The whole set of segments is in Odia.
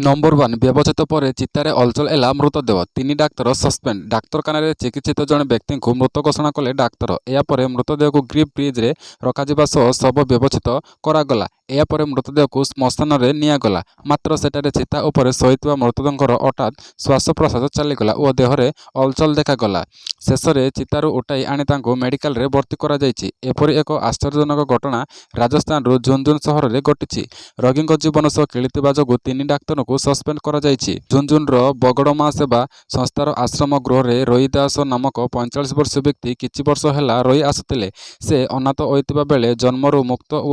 নম্বর 1 ବ୍ୟବଚ୍ଛେଦ ପରେ ଚିତାରେ ଅଲଚଲ ହେଲା ମୃତଦେହ। 3 ଡାକ୍ତର ସସ୍ପେଣ୍ଡ। ଡାକ୍ତରଖାନାରେ ଚିକିତ୍ସିତ ଜଣେ ବ୍ୟକ୍ତିଙ୍କୁ ମୃତ ଘୋଷଣା କଲେ ଡାକ୍ତର। ଏହାପରେ ମୃତଦେହକୁ ଗ୍ରୀଭ୍ ବ୍ରିଜରେ ରଖାଯିବା ସହ ଶବ ବ୍ୟବଚ୍ଛେଦ କରାଗଲା। ଏହାପରେ ମୃତଦେହକୁ ଶ୍ମଶାନରେ ନିଆଗଲା। ମାତ୍ର ସେଠାରେ ଚିତା ଉପରେ ଶୋଇଥିବା ମୃତଦେହଙ୍କର ହଠାତ୍ ଶ୍ୱାସପ୍ରଶ୍ୱାସ ଚାଲିଗଲା ଓ ଦେହରେ ଅଲଚଲ ଦେଖାଗଲା। ଶେଷରେ ଚିତାରୁ ଉଠାଇ ଆଣି ତାଙ୍କୁ ମେଡିକାଲରେ ଭର୍ତ୍ତି କରାଯାଇଛି। ଏପରି ଏକ ଆଶ୍ଚର୍ଯ୍ୟଜନକ ଘଟଣା ରାଜସ୍ଥାନରୁ ଝୁନଝୁନୁ ସହରରେ ଘଟିଛି। ରୋଗୀଙ୍କ ଜୀବନ ସହ ଖେଳିଥିବା ଯୋଗୁଁ 3 ଡାକ୍ତରଙ୍କୁ ସସ୍ପେଣ୍ଡ କରାଯାଇଛି। ଝୁନଝୁନୁର ବଗଡ଼ମା ସେବା ସଂସ୍ଥାର ଆଶ୍ରମ ଗୃହରେ ରୋହି ଦାସ ନାମକ 45 ବର୍ଷୀୟ ବ୍ୟକ୍ତି କିଛି ବର୍ଷ ହେଲା ରହି ଆସୁଥିଲେ। ସେ ଅନାଥ ହୋଇଥିବା ବେଳେ ଜନ୍ମରୁ ମୁକ୍ତ ଓ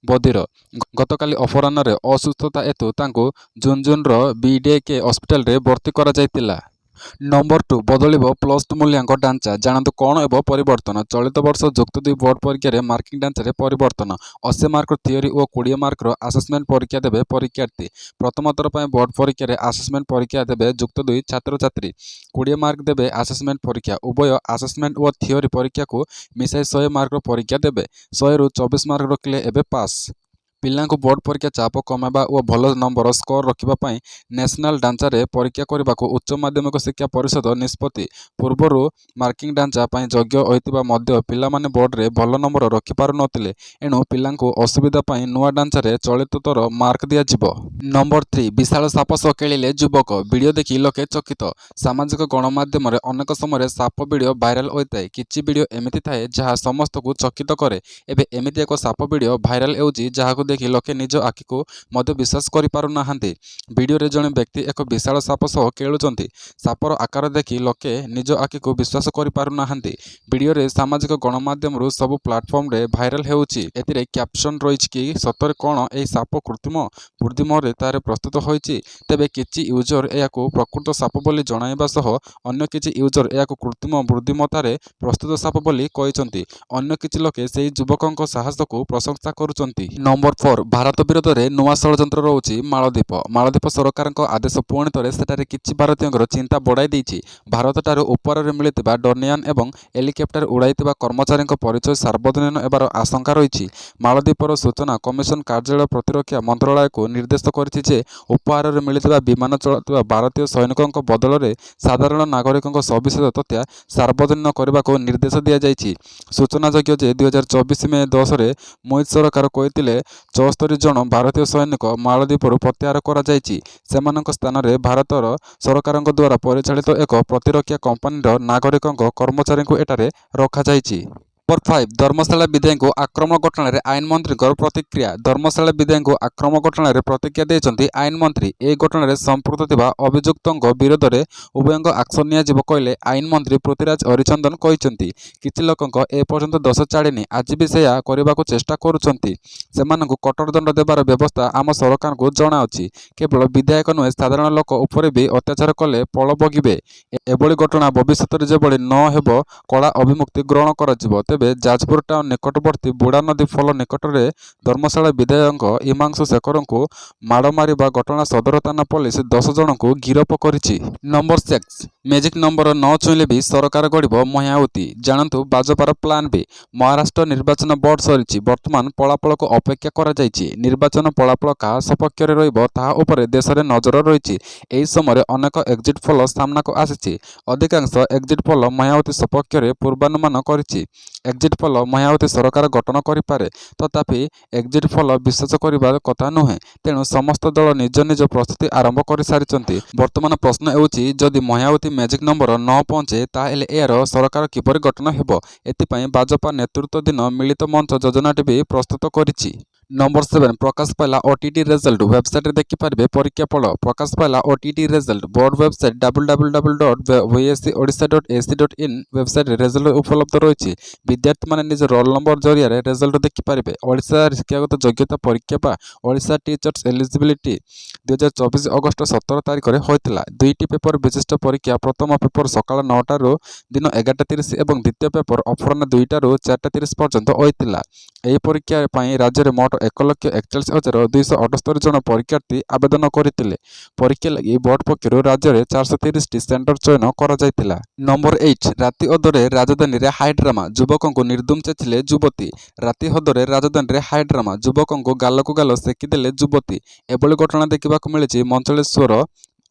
ବଧିର। ଗତକାଲି ଅପରାହ୍ନରେ ଅସୁସ୍ଥତା ହେତୁ ତାଙ୍କୁ ଝୁନଝୁନୁର ବିଡିକେ ହସ୍ପିଟାଲରେ ଭର୍ତ୍ତି କରାଯାଇଥିଲା। ନମ୍ବର 2 ବଦଳିବ ପ୍ଲସ୍ ଟୁ ମୂଲ୍ୟାଙ୍କ ଢାଞ୍ଚା। ଜାଣନ୍ତୁ କ'ଣ ହେବ ପରିବର୍ତ୍ତନ। ଚଳିତ ବର୍ଷ ଯୁକ୍ତ 2 ବୋର୍ଡ ପରୀକ୍ଷାରେ ମାର୍କିଂ ଢାଞ୍ଚାରେ ପରିବର୍ତ୍ତନ। 80 ମାର୍କର ଥିଓରି ଓ 20 ମାର୍କର ଆସେସମେଣ୍ଟ ପରୀକ୍ଷା ଦେବେ ପରୀକ୍ଷାର୍ଥୀ। ପ୍ରଥମ ଥର ପାଇଁ ବୋର୍ଡ ପରୀକ୍ଷାରେ ଆସେସମେଣ୍ଟ ପରୀକ୍ଷା ଦେବେ ଯୁକ୍ତ 2 ଛାତ୍ରଛାତ୍ରୀ। 20 ମାର୍କ ଦେବେ ଆସେସମେଣ୍ଟ ପରୀକ୍ଷା। ଉଭୟ ଆସେସମେଣ୍ଟ ଓ ଥିଓରି ପରୀକ୍ଷାକୁ ମିଶାଇ 100 ମାର୍କର ପରୀକ୍ଷା ଦେବେ। 100ରୁ 24 ମାର୍କ ରଖିଲେ ଏବେ ପାସ୍। ପିଲାଙ୍କୁ ବୋର୍ଡ ପରୀକ୍ଷା ଚାପ କମାଇବା ଓ ଭଲ ନମ୍ବର ସ୍କୋର ରଖିବା ପାଇଁ ନ୍ୟାସନାଲ ଢାଞ୍ଚାରେ ପରୀକ୍ଷା କରିବାକୁ ଉଚ୍ଚ ମାଧ୍ୟମିକ ଶିକ୍ଷା ପରିଷଦ ନିଷ୍ପତ୍ତି। ପୂର୍ବରୁ ମାର୍କିଂ ଢାଞ୍ଚା ପାଇଁ ଯୋଗ୍ୟ ହୋଇଥିବା ମଧ୍ୟ ପିଲାମାନେ ବୋର୍ଡରେ ଭଲ ନମ୍ବର ରଖିପାରୁନଥିଲେ। ଏଣୁ ପିଲାଙ୍କୁ ଅସୁବିଧା ପାଇଁ ନୂଆ ଢାଞ୍ଚାରେ ଚଳିତ ଥର ମାର୍କ ଦିଆଯିବ। ନମ୍ବର 3 ବିଶାଳ ସାପ ସହ ଖେଳିଲେ ଯୁବକ। ଭିଡ଼ିଓ ଦେଖି ଲୋକେ ଚକିତ। ସାମାଜିକ ଗଣମାଧ୍ୟମରେ ଅନେକ ସମୟରେ ସାପ ଭିଡ଼ିଓ ଭାଇରାଲ ହୋଇଥାଏ। କିଛି ଭିଡ଼ିଓ ଏମିତି ଥାଏ ଯାହା ସମସ୍ତଙ୍କୁ ଚକିତ କରେ। ଏବେ ଏମିତି ଏକ ସାପ ଭିଡ଼ିଓ ଭାଇରାଲ ହେଉଛି ଯାହାକୁ ଦେଖି ଲୋକେ ନିଜ ଆଖିକୁ ମଧ୍ୟ ବିଶ୍ୱାସ କରିପାରୁନାହାନ୍ତି। ଭିଡ଼ିଓରେ ଜଣେ ବ୍ୟକ୍ତି ଏକ ବିଶାଳ ସାପ ସହ ଖେଳୁଛନ୍ତି। ସାପର ଆକାର ଦେଖି ଲୋକେ ନିଜ ଆଖିକୁ ବିଶ୍ୱାସ କରିପାରୁନାହାନ୍ତି। ଭିଡ଼ିଓରେ ସାମାଜିକ ଗଣମାଧ୍ୟମରୁ ସବୁ ପ୍ଲାଟଫର୍ମରେ ଭାଇରାଲ ହେଉଛି। ଏଥିରେ କ୍ୟାପସନ୍ ରହିଛି କି ସତରେ କ'ଣ ଏହି ସାପ କୃତ୍ରିମ ବୁଦ୍ଧିମତ୍ତାରେ ତାର ପ୍ରସ୍ତୁତ ହୋଇଛି। ତେବେ କିଛି ୟୁଜର ଏହାକୁ ପ୍ରକୃତ ସାପ ବୋଲି ଜଣାଇବା ସହ ଅନ୍ୟ କିଛି ୟୁଜର ଏହାକୁ କୃତ୍ରିମ ବୁଦ୍ଧିମତ୍ତାରେ ପ୍ରସ୍ତୁତ ସାପ ବୋଲି କହିଛନ୍ତି। ଅନ୍ୟ କିଛି ଲୋକେ ସେହି ଯୁବକଙ୍କ ସାହସକୁ ପ୍ରଶଂସା କରୁଛନ୍ତି। ନମ୍ବର 4 ଭାରତ ବିରୋଧରେ ନୂଆ ଷଡ଼ଯନ୍ତ୍ର ରହୁଛି ମାଳଦ୍ୱୀପ। ମାଳଦ୍ୱୀପ ସରକାରଙ୍କ ଆଦେଶ ପୁଣି ଥରେ ସେଠାରେ କିଛି ଭାରତୀୟଙ୍କର ଚିନ୍ତା ବଢ଼ାଇ ଦେଇଛି। ଭାରତଠାରୁ ଉପହାରରେ ମିଳିଥିବା ଡ୍ରୋନ୍ ଏବଂ ହେଲିକପ୍ଟର ଉଡ଼ାଇଥିବା କର୍ମଚାରୀଙ୍କ ପରିଚୟ ସାର୍ବଜନୀନ ହେବାର ଆଶଙ୍କା ରହିଛି। ମାଳଦ୍ୱୀପର ସୂଚନା କମିଶନ କାର୍ଯ୍ୟାଳୟ ପ୍ରତିରକ୍ଷା ମନ୍ତ୍ରଣାଳୟକୁ ନିର୍ଦ୍ଦେଶ କରିଛି ଯେ ଉପହାରରେ ମିଳିଥିବା ବିମାନ ଚଳାଉଥିବା ଭାରତୀୟ ସୈନିକଙ୍କ ବଦଳରେ ସାଧାରଣ ନାଗରିକଙ୍କ ସବିଶେଷ ତଥ୍ୟ ସାର୍ବଜନୀନ କରିବାକୁ ନିର୍ଦ୍ଦେଶ ଦିଆଯାଇଛି। ସୂଚନାଯୋଗ୍ୟ ଯେ 2024 ମେ 10ରେ ମୋଦି ସରକାର କହିଥିଲେ 74 ଜଣ ଭାରତୀୟ ସୈନିକ ମାଳଦ୍ୱୀପରୁ ପ୍ରତ୍ୟାହାର କରାଯାଇଛି। ସେମାନଙ୍କ ସ୍ଥାନରେ ଭାରତର ସରକାରଙ୍କ ଦ୍ୱାରା ପରିଚାଳିତ ଏକ ପ୍ରତିରକ୍ଷା କମ୍ପାନୀର ନାଗରିକଙ୍କ କର୍ମଚାରୀଙ୍କୁ ଏଠାରେ ରଖାଯାଇଛି। ନମ୍ବର 5 ଧର୍ମଶାଳା ବିଧାୟକଙ୍କୁ ଆକ୍ରମଣ ଘଟଣାରେ ଆଇନମନ୍ତ୍ରୀଙ୍କର ପ୍ରତିକ୍ରିୟା। ଧର୍ମଶାଳା ବିଧାୟକଙ୍କୁ ଆକ୍ରମଣ ଘଟଣାରେ ପ୍ରତିକ୍ରିୟା ଦେଇଛନ୍ତି ଆଇନମନ୍ତ୍ରୀ। ଏହି ଘଟଣାରେ ସମ୍ପୃକ୍ତ ଥିବା ଅଭିଯୁକ୍ତଙ୍କ ବିରୋଧରେ ଉଭୟଙ୍କ ଆକ୍ସନ ନିଆଯିବ କହିଲେ ଆଇନମନ୍ତ୍ରୀ ପୃଥ୍ୱୀରାଜ ହରିଚନ୍ଦନ କହିଛନ୍ତି। କିଛି ଲୋକଙ୍କ ଏପର୍ଯ୍ୟନ୍ତ ଦୋଷ ଛାଡ଼ିନି, ଆଜି ବି ସେୟା କରିବାକୁ ଚେଷ୍ଟା କରୁଛନ୍ତି। ସେମାନଙ୍କୁ କଠୋର ଦଣ୍ଡ ଦେବାର ବ୍ୟବସ୍ଥା ଆମ ସରକାରଙ୍କୁ ଜଣାଅଛି। କେବଳ ବିଧାୟକ ନୁହେଁ, ସାଧାରଣ ଲୋକ ଉପରେ ବି ଅତ୍ୟାଚାର କଲେ ଫଳ ଭୋଗିବେ। ଏଭଳି ଘଟଣା ଭବିଷ୍ୟତରେ ଯେଭଳି ନ ହେବ କଡ଼ା ଅଭିମୁକ୍ତି ଗ୍ରହଣ କରାଯିବ। ତେବେ ଯାଜପୁର ଟାଉନ ନିକଟବର୍ତ୍ତୀ ବୁଢ଼ା ନଦୀ ପୋଲ ନିକଟରେ ଧର୍ମଶାଳା ବିଧାୟକ ହିମାଂଶୁ ଶେଖରଙ୍କୁ ମାଡ଼ ମାରିବା ଘଟଣା ସଦର ଥାନା ପୋଲିସ 10 ଜଣଙ୍କୁ ଗିରଫ କରିଛି। ନମ୍ବର 6 ମ୍ୟାଜିକ୍ ନମ୍ବର ନ ଛୁଇଁଲେ ବି ସରକାର ଗଢ଼ିବ ମାୟାବତୀ। ଜାଣନ୍ତୁ ଭାଜପାର ପ୍ଲାନ୍ ବି। ମହାରାଷ୍ଟ୍ର ନିର୍ବାଚନ ବୋର୍ଡ ସରିଛି। ବର୍ତ୍ତମାନ ଫଳାଫଳକୁ ଅପେକ୍ଷା କରାଯାଇଛି। ନିର୍ବାଚନ ଫଳାଫଳ କାହା ସପକ୍ଷରେ ରହିବ ତାହା ଉପରେ ଦେଶରେ ନଜର ରହିଛି। ଏହି ସମୟରେ ଅନେକ ଏକ୍ଜିଟ୍ ପୋଲ ସାମ୍ନାକୁ ଆସିଛି। ଅଧିକାଂଶ ଏକ୍ଜିଟ୍ ପୋଲ ମାୟାବତୀ ସପକ୍ଷରେ ପୂର୍ବାନୁମାନ କରିଛି। ଏକ୍ଜିଟ୍ ପୋଲ ମାୟାବତୀ ସରକାର ଗଠନ କରିପାରେ, ତଥାପି ଏକ୍ଜିଟ୍ ପୋଲ ବିଶ୍ୱାସ କରିବା କଥା ନୁହେଁ। ତେଣୁ ସମସ୍ତ ଦଳ ନିଜ ନିଜ ପ୍ରସ୍ତୁତି ଆରମ୍ଭ କରିସାରିଛନ୍ତି। ବର୍ତ୍ତମାନ ପ୍ରଶ୍ନ ହେଉଛି ଯଦି ମାୟାବତୀ ମ୍ୟାଜିକ୍ ନମ୍ବର ନ ପହଞ୍ଚେ ତାହେଲେ ଏହାର ସରକାର କିପରି ଗଠନ ହେବ? ଏଥିପାଇଁ ଭାଜପା ନେତୃତ୍ୱାଧୀନ ମିଳିତ ମଞ୍ଚ ଯୋଜନାଟି ବି ପ୍ରସ୍ତୁତ କରିଛି। ନମ୍ବର 7 ପ୍ରକାଶ ପାଇଲା ଓଟିଇଟି ରେଜଲ୍ଟ। ୱେବସାଇଟରେ ଦେଖିପାରିବେ ପରୀକ୍ଷା ଫଳ। ପ୍ରକାଶ ପାଇଲା OTET result. Board website www.vsc.odisha.ac.in ୱେବସାଇଟରେ ରେଜଲ୍ଟ ଉପଲବ୍ଧ ରହିଛି। ବିଦ୍ୟାର୍ଥୀମାନେ ନିଜ ରୋଲ ନମ୍ବର ଜରିଆରେ ରେଜଲ୍ଟ ଦେଖିପାରିବେ। ଓଡ଼ିଶା ଶିକ୍ଷାଗତ ଯୋଗ୍ୟତା ପରୀକ୍ଷା ବା ଓଡ଼ିଶା ଟିଚର୍ସ ଏଲିଜିବିଲିଟି 2024 ଅଗଷ୍ଟ 17 ତାରିଖରେ ହୋଇଥିଲା। 2ଟି ପେପର ବିଶିଷ୍ଟ ପରୀକ୍ଷା। ପ୍ରଥମ ପେପର ସକାଳ 9ଟାରୁ ଦିନ 11:30 ଏବଂ ଦ୍ୱିତୀୟ ପେପର ଅପରାହ୍ନ 2ଟାରୁ 4:30 ପର୍ଯ୍ୟନ୍ତ ହୋଇଥିଲା। ଏହି ପରୀକ୍ଷା ପାଇଁ ରାଜ୍ୟରେ ମୋଟ ମୋଟ 1,41,278 ଜଣ ପରୀକ୍ଷାର୍ଥୀ ଆବେଦନ କରିଥିଲେ। ପରୀକ୍ଷା ଲାଗି ବୋର୍ଡ ପକ୍ଷରୁ ରାଜ୍ୟରେ 430ଟି ସେଣ୍ଟର ଚୟନ କରାଯାଇଥିଲା। ନମ୍ବର 8 ରାତି ଅଧରେ ରାଜଧାନୀରେ ହାଇଡ୍ରାମା, ଯୁବକଙ୍କୁ ନିର୍ଦ୍ଧୁମ ଛେଚିଲେ ଯୁବତୀ। ରାତି ଅଧରେ ରାଜଧାନୀରେ ହାଇଡ୍ରାମା, ଯୁବକଙ୍କୁ ଗାଲକୁ ଗାଲ ସେକିଦେଲେ ଯୁବତୀ। ଏଭଳି ଘଟଣା ଦେଖିବାକୁ ମିଳିଛି ମଞ୍ଚଳେଶ୍ୱର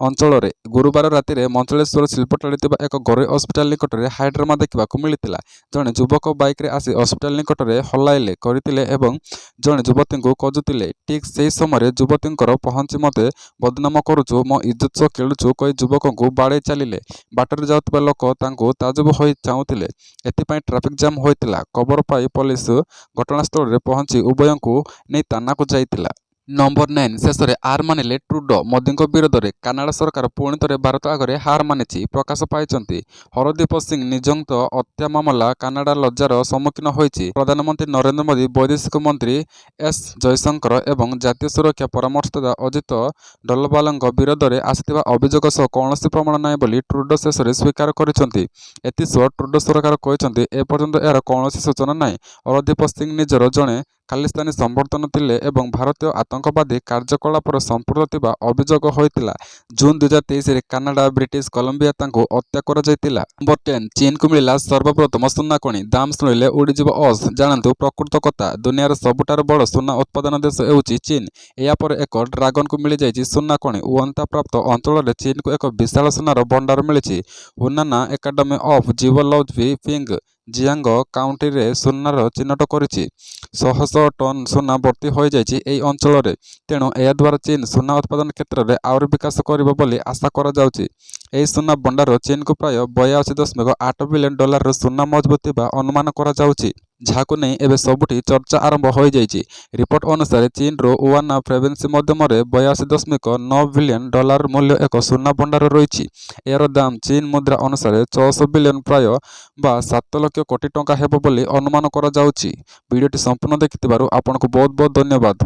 ଅଞ୍ଚଳରେ। ଗୁରୁବାର ରାତିରେ ମଞ୍ଚଳେଶ୍ୱର ଶିଳ୍ପଟାଳି ଥିବା ଏକ ଘରୋଇ ହସ୍ପିଟାଲ ନିକଟରେ ହାଇଡ୍ରାମା ଦେଖିବାକୁ ମିଳିଥିଲା। ଜଣେ ଯୁବକ ବାଇକରେ ଆସି ହସ୍ପିଟାଲ ନିକଟରେ ହଲାଇଲେ କରିଥିଲେ ଏବଂ ଜଣେ ଯୁବତୀଙ୍କୁ ଖୋଜୁଥିଲେ। ଠିକ୍ ସେହି ସମୟରେ ଯୁବତୀଙ୍କର ପହଞ୍ଚି ମୋତେ ବଦନାମ କରୁଛୁ, ମୋ ଇଜ୍ଜତ ସହ ଖେଳୁଛୁ କହି ଯୁବକଙ୍କୁ ବାଡ଼େଇ ଚାଲିଲେ। ବାଟରେ ଯାଉଥିବା ଲୋକ ତାଙ୍କୁ ତାଜୁବ ହୋଇ ଚାହୁଁଥିଲେ। ଏଥିପାଇଁ ଟ୍ରାଫିକ୍ ଜାମ୍ ହୋଇଥିଲା। ଖବର ପାଇ ପୋଲିସ ଘଟଣାସ୍ଥଳରେ ପହଞ୍ଚି ଉଭୟଙ୍କୁ ନେଇ ଥାନାକୁ ଯାଇଥିଲା। ନମ୍ବର 9 ଶେଷରେ ହାର ମାନିଲେ ଟ୍ରୁଡୋ, ମୋଦିଙ୍କ ବିରୋଧରେ କାନାଡା ସରକାର ପୁଣି ଥରେ ଭାରତ ଆଗରେ ହାର ମାନିଛି। ପ୍ରକାଶ ପାଇଛନ୍ତି ହରଦୀପ ସିଂ ନିଯୁକ୍ତ ହତ୍ୟା ମାମଲା। କାନାଡା ଲଜ୍ଜାର ସମ୍ମୁଖୀନ ହୋଇଛି। ପ୍ରଧାନମନ୍ତ୍ରୀ ନରେନ୍ଦ୍ର ମୋଦି, ବୈଦେଶିକ ମନ୍ତ୍ରୀ ଏସ୍ ଜୟଶଙ୍କର ଏବଂ ଜାତୀୟ ସୁରକ୍ଷା ପରାମର୍ଶଦାତା ଅଜିତ ଡୋଭାଲଙ୍କ ବିରୋଧରେ ଆସିଥିବା ଅଭିଯୋଗ ସହ କୌଣସି ପ୍ରମାଣ ନାହିଁ ବୋଲି ଟ୍ରୁଡୋ ଶେଷରେ ସ୍ୱୀକାର କରିଛନ୍ତି। ଏଥିସହ ଟ୍ରୁଡୋ ସରକାର କହିଛନ୍ତି ଏପର୍ଯ୍ୟନ୍ତ ଏହାର କୌଣସି ସୂଚନା ନାହିଁ। ହରଦୀପ ସିଂ ନିଜର ଜଣେ ଖାଲିସ୍ତାନୀ ସମର୍ଥନ ଥିଲେ ଏବଂ ଭାରତୀୟ ଆତଙ୍କବାଦୀ କାର୍ଯ୍ୟକଳାପରେ ସମ୍ପୃକ୍ତ ଥିବା ଅଭିଯୋଗ ହୋଇଥିଲା। ଜୁନ୍ 2023ରେ କାନାଡା, ବ୍ରିଟିଶ କଲମ୍ବିଆ ତାଙ୍କୁ ହତ୍ୟା କରାଯାଇଥିଲା। ନମ୍ବର 10 ଚୀନକୁ ମିଳିଲା ସର୍ବପ୍ରଥମ ସୁନା ଖଣି, ଦାମ ଶୁଣିଲେ ଉଡ଼ିଯିବ ହୋସ୍। ଜାଣନ୍ତୁ ପ୍ରକୃତ କଥା, ଦୁନିଆର ସବୁଠାରୁ ବଡ଼ ସୁନା ଉତ୍ପାଦନ ଦେଶ ହେଉଛି ଚୀନ। ଏହାପରେ ଏକ ଡ୍ରାଗନକୁ ମିଳିଯାଇଛି ସୁନା ଖଣି। ଉନ୍ନତପ୍ରାପ୍ତ ଅଞ୍ଚଳରେ ଚୀନକୁ ଏକ ବିଶାଳ ସୁନାର ଭଣ୍ଡାର ମିଳିଛି। Hunan academy of geology Pingjiang କାଉଣ୍ଟିରେ ସୁନାର ଚିହ୍ନଟ କରିଛି। ଶହ ଶହ ଟନ୍ ସୁନା ଭର୍ତ୍ତି ହୋଇଯାଇଛି ଏହି ଅଞ୍ଚଳରେ। ତେଣୁ ଏହାଦ୍ୱାରା ଚୀନ ସୁନା ଉତ୍ପାଦନ କ୍ଷେତ୍ରରେ ଆହୁରି ବିକାଶ କରିବ ବୋଲି ଆଶା କରାଯାଉଛି। ଏହି ସୁନା ଭଣ୍ଡାର ଚୀନକୁ ପ୍ରାୟ 82.8 ବିଲିୟନ ଡଲାରର ସୁନା ମଜବୁତ ଥିବା ଅନୁମାନ କରାଯାଉଛି, ଯାହାକୁ ନେଇ ଏବେ ସବୁଠି ଚର୍ଚ୍ଚା ଆରମ୍ଭ ହୋଇଯାଇଛି। ରିପୋର୍ଟ ଅନୁସାରେ ଚୀନର ଉହାନ ପ୍ରୋଭିନ୍ସ ମଧ୍ୟରେ 82.9 ବିଲିୟନ ଡଲାର ମୂଲ୍ୟ ଏକ ସୁନା ଭଣ୍ଡାର ରହିଛି। ଏହାର ଦାମ ଚୀନ ମୁଦ୍ରା ଅନୁସାରେ 600 ବିଲିୟନ ପ୍ରାୟ ବା 7 ଲକ୍ଷ କୋଟି ଟଙ୍କା ହେବ ବୋଲି ଅନୁମାନ କରାଯାଉଛି। ଭିଡ଼ିଓଟି ସମ୍ପୂର୍ଣ୍ଣ ଦେଖିଥିବାରୁ ଆପଣଙ୍କୁ ବହୁତ ବହୁତ ଧନ୍ୟବାଦ।